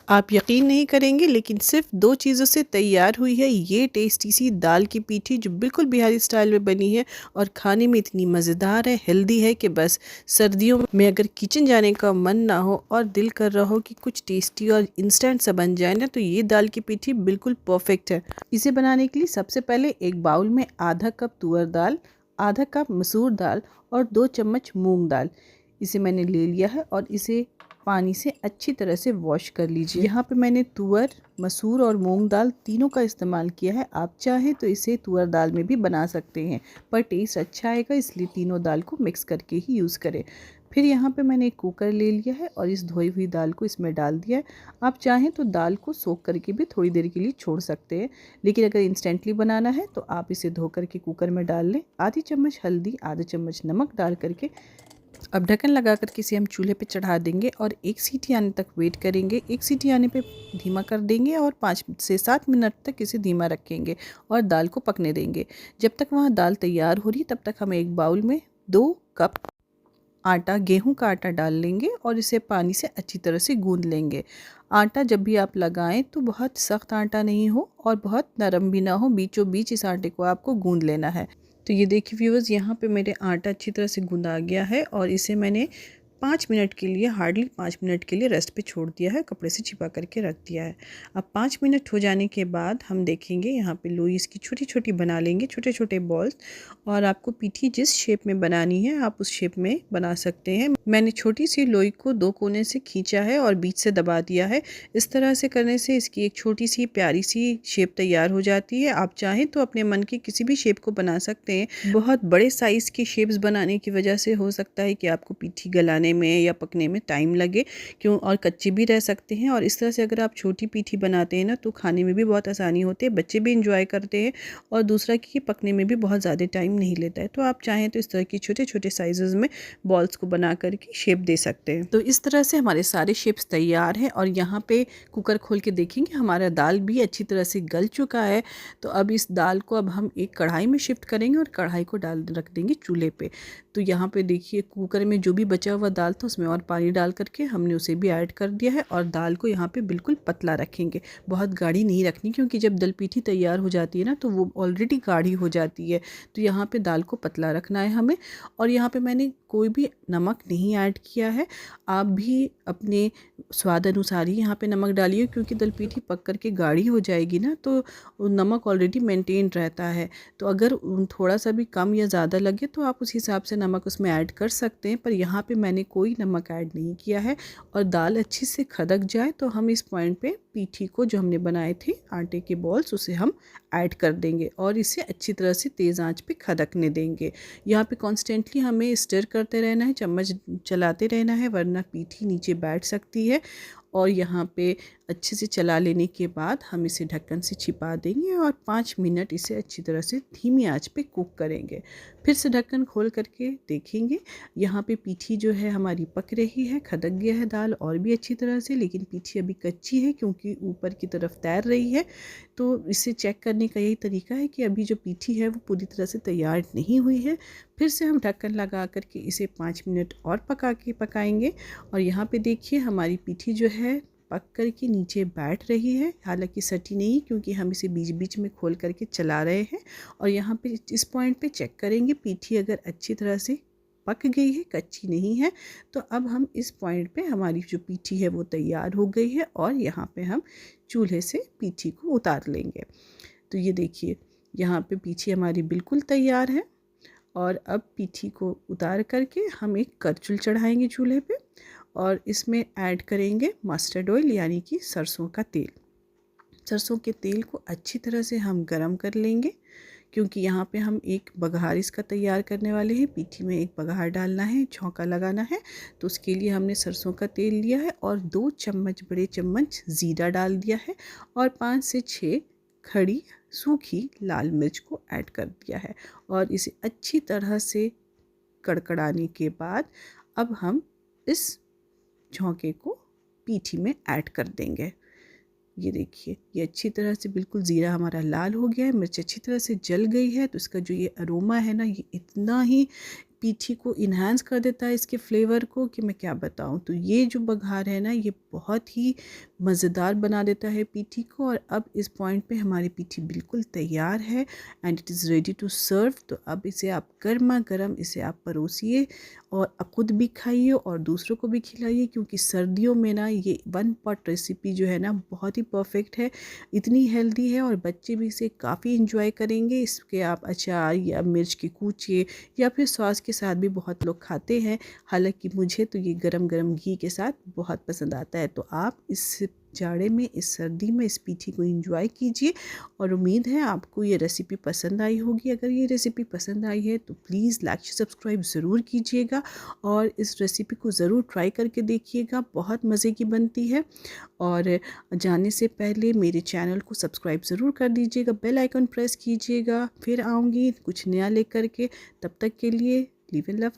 आप यकीन नहीं करेंगे लेकिन सिर्फ 2 चीज़ों से तैयार हुई है ये टेस्टी सी दाल की पीठी जो बिल्कुल बिहारी स्टाइल में बनी है और खाने में इतनी मज़ेदार है, हेल्दी है कि बस सर्दियों में अगर किचन जाने का मन ना हो और दिल कर रहा हो कि कुछ टेस्टी और इंस्टेंट सा बन जाए ना, तो ये दाल की पीठी बिल्कुल परफेक्ट है। इसे बनाने के लिए सबसे पहले एक बाउल में आधा कप तुअर दाल, आधा कप मसूर दाल और 2 चम्मच मूंग दाल इसे मैंने ले लिया है और इसे पानी से अच्छी तरह से वॉश कर लीजिए। यहाँ पे मैंने तुअर, मसूर और मूंग दाल तीनों का इस्तेमाल किया है। आप चाहें तो इसे तुअर दाल में भी बना सकते हैं, पर टेस्ट अच्छा आएगा इसलिए तीनों दाल को मिक्स करके ही यूज़ करें। फिर यहाँ पे मैंने एक कुकर ले लिया है और इस धोई हुई दाल को इसमें डाल दिया है। आप चाहें तो दाल को सोख करके भी थोड़ी देर के लिए छोड़ सकते हैं, लेकिन अगर इंस्टेंटली बनाना है तो आप इसे धो करके कुकर में डाल लें। आधी चम्मच हल्दी, आधा चम्मच नमक डाल करके अब ढक्कन लगा कर इसे हम चूल्हे पे चढ़ा देंगे और 1 सीटी आने तक वेट करेंगे। 1 सीटी आने पे धीमा कर देंगे और 5 से 7 मिनट तक इसे धीमा रखेंगे और दाल को पकने देंगे। जब तक वहाँ दाल तैयार हो रही तब तक हम एक बाउल में 2 कप आटा, गेहूं का आटा डाल लेंगे और इसे पानी से अच्छी तरह से गूंद लेंगे। आटा जब भी आप लगाएं तो बहुत सख्त आटा नहीं हो और बहुत नरम भी ना हो, बीचों बीच इस आटे को आपको गूंद लेना है। तो ये देखिए व्यूअर्स, यहाँ पे मेरे आटा अच्छी तरह से गूंदा गया है और इसे मैंने 5 मिनट के लिए, हार्डली 5 मिनट के लिए रेस्ट पे छोड़ दिया है, कपड़े से छिपा करके रख दिया है। अब 5 मिनट हो जाने के बाद हम देखेंगे यहाँ पे लोई इसकी छोटी छोटी बना लेंगे, छोटे छोटे बॉल्स, और आपको पीठी जिस शेप में बनानी है आप उस शेप में बना सकते हैं। मैंने छोटी सी लोई को 2 कोने से खींचा है और बीच से दबा दिया है। इस तरह से करने से इसकी एक छोटी सी प्यारी सी शेप तैयार हो जाती है। आप चाहें तो अपने मन की किसी भी शेप को बना सकते हैं। बहुत बड़े साइज़ की शेप्स बनाने की वजह से हो सकता है कि आपको पीठी गलाने में या पकने में टाइम लगे, क्यों, और कच्चे भी रह सकते हैं। और इस तरह से अगर आप छोटी पीठी बनाते हैं ना तो खाने में भी बहुत आसानी होती है, बच्चे भी इंजॉय करते हैं, और दूसरा कि पकने में भी बहुत ज़्यादा टाइम नहीं लेता है। तो आप चाहें तो इस तरह की छोटे छोटे साइज़ में बॉल्स को बना करके शेप दे सकते हैं। तो इस तरह से हमारे सारे शेप्स तैयार हैं और यहाँ पे कुकर खोल के देखेंगे हमारा दाल भी अच्छी तरह से गल चुका है। तो अब इस दाल को अब हम एक कढ़ाई में शिफ्ट करेंगे और कढ़ाई को डाल रख देंगे चूल्हे पे। तो यहाँ पे देखिए कुकर में जो भी बचा हुआ दाल था उसमें और पानी डाल करके हमने उसे भी ऐड कर दिया है और दाल को यहाँ पे बिल्कुल पतला रखेंगे, बहुत गाढ़ी नहीं रखनी, क्योंकि जब दल पीठी तैयार हो जाती है ना तो वो ऑलरेडी गाढ़ी हो जाती है। तो यहाँ पे दाल को पतला रखना है हमें। और यहाँ पे मैंने कोई भी नमक नहीं ऐड किया है। आप भी अपने स्वाद अनुसार ही यहाँ पे नमक डालिए, क्योंकि दल पीठी पक करके गाढ़ी हो जाएगी ना तो नमक ऑलरेडी मेंटेन रहता है। तो अगर थोड़ा सा भी कम या ज़्यादा लगे तो आप उस हिसाब से नमक उसमें ऐड कर सकते हैं, पर यहाँ पे मैंने कोई नमक ऐड नहीं किया है। और दाल अच्छी से खदक जाए तो हम इस पॉइंट पे पीठी को जो हमने बनाए थे आटे के बॉल्स उसे हम ऐड कर देंगे और इसे अच्छी तरह से तेज़ आंच पे खदकने देंगे। यहाँ पे कॉन्स्टेंटली हमें स्टर करते रहना है, चम्मच चलाते रहना है, वरना पीठी नीचे बैठ सकती है। और यहाँ पे अच्छे से चला लेने के बाद हम इसे ढक्कन से छिपा देंगे और 5 मिनट इसे अच्छी तरह से धीमी आंच पे कुक करेंगे। फिर से ढक्कन खोल करके देखेंगे, यहाँ पे पीठी जो है हमारी पक रही है, खदक गया है दाल और भी अच्छी तरह से, लेकिन पीठी अभी कच्ची है क्योंकि ऊपर की तरफ तैर रही है। तो इसे चेक करने का यही तरीका है कि अभी जो पीठी है वो पूरी तरह से तैयार नहीं हुई है। फिर से हम ढक्कन लगा करके इसे 5 मिनट और पकाएंगे। और यहाँ पे देखिए हमारी पीठी जो है पक कर के नीचे बैठ रही है, हालांकि सटी नहीं क्योंकि हम इसे बीच बीच में खोल करके चला रहे हैं। और यहाँ पे इस पॉइंट पे चेक करेंगे पीठी अगर अच्छी तरह से पक गई है, कच्ची नहीं है, तो अब हम इस पॉइंट पे हमारी जो पीठी है वो तैयार हो गई है और यहाँ पे हम चूल्हे से पीठी को उतार लेंगे। तो ये देखिए यहाँ पे पीठी हमारी बिल्कुल तैयार है। और अब पीठी को उतार करके हम एक करछुल चढ़ाएंगे चूल्हे पे और इसमें ऐड करेंगे मस्टर्ड ऑयल, यानी कि सरसों का तेल। सरसों के तेल को अच्छी तरह से हम गरम कर लेंगे, क्योंकि यहाँ पे हम एक बघार इसका तैयार करने वाले हैं। पीठी में एक बघार डालना है, छौंका लगाना है, तो उसके लिए हमने सरसों का तेल लिया है और 2 चम्मच, बड़े चम्मच ज़ीरा डाल दिया है और 5 से 6 खड़ी सूखी लाल मिर्च को ऐड कर दिया है। और इसे अच्छी तरह से कड़कड़ाने के बाद अब हम इस झोंके को पीठी में ऐड कर देंगे। ये देखिए ये अच्छी तरह से बिल्कुल ज़ीरा हमारा लाल हो गया है, मिर्च अच्छी तरह से जल गई है, तो इसका जो ये अरोमा है ना ये इतना ही पीठी को इन्हांस कर देता है इसके फ्लेवर को कि मैं क्या बताऊं। तो ये जो बघार है ना ये बहुत ही मज़ेदार बना देता है पीठी को। और अब इस पॉइंट पे हमारी पीठी बिल्कुल तैयार है and it is ready to serve. तो अब इसे आप गर्मा गर्म इसे आप परोसिए और ख़ुद भी खाइए और दूसरों को भी खिलाइए, क्योंकि सर्दियों में ना ये वन पॉट रेसिपी जो है ना बहुत ही परफेक्ट है, इतनी हेल्दी है और बच्चे भी इसे काफ़ी इंजॉय करेंगे। इसके आप अचार या मिर्च के कूचे या फिर सॉस के साथ भी बहुत लोग खाते हैं, हालांकि मुझे तो ये गरम गरम घी के साथ बहुत पसंद आता है। तो आप इस जाड़े में, इस सर्दी में इस पीठी को एंजॉय कीजिए और उम्मीद है आपको ये रेसिपी पसंद आई होगी। अगर ये रेसिपी पसंद आई है तो प्लीज़ लाइक सब्सक्राइब ज़रूर कीजिएगा और इस रेसिपी को ज़रूर ट्राई करके देखिएगा, बहुत मज़े की बनती है। और जाने से पहले मेरे चैनल को सब्सक्राइब ज़रूर कर दीजिएगा, बेल आइकन प्रेस कीजिएगा। फिर आऊँगी कुछ नया लेकर के, तब तक के लिए लिव इन लव।